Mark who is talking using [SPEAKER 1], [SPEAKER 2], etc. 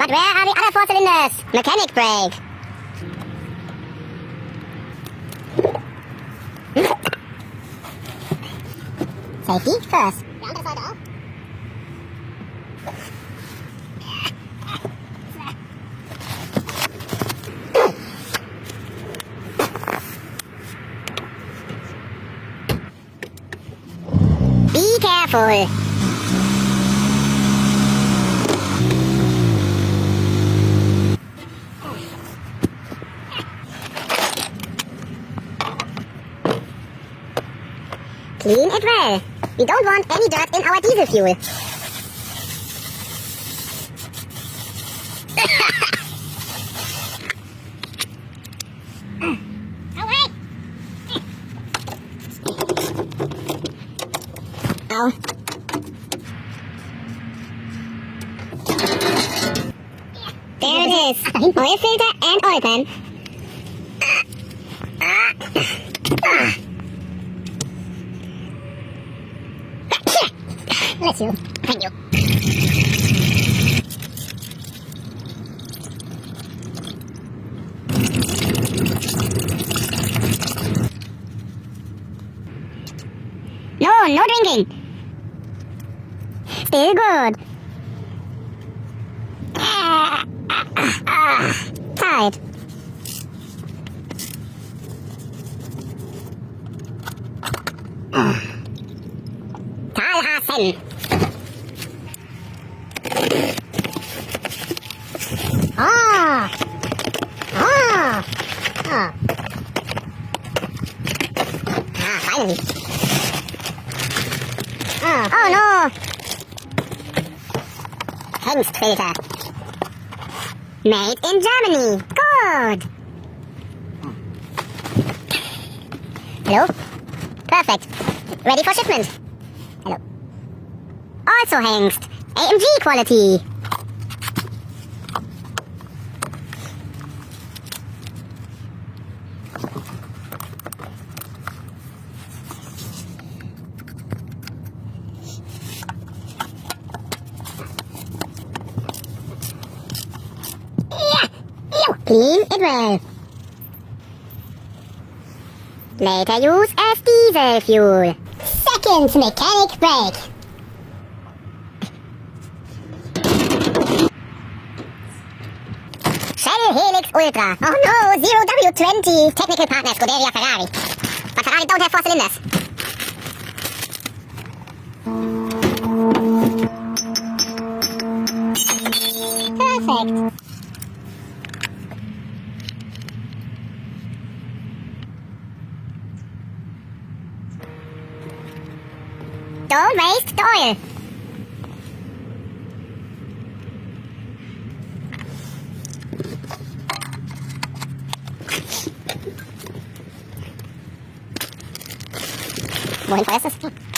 [SPEAKER 1] God, where are the other 4 cylinders? Mechanic brake. Safety first. Die andere Seite auch. Be careful. Clean it well. We don't want any dirt in our diesel fuel. Away! Ow. There it is. Oil filter and oil pan. Bless you. Thank you. No drinking. Still good. Tight. Talhassen. Finally. Oh no. Hengstfilter. Made in Germany. Good. Hello? Perfect. Ready for shipment. Hello. Also Hengst. AMG quality. Clean it well. Later use as diesel fuel. Second mechanic brake. Shell Helix Ultra. Oh no, 0W20. Technical partner Scuderia Ferrari. But Ferrari don't have 4 cylinders. Perfect. Don't waste the oil. Wohin feuerst du es?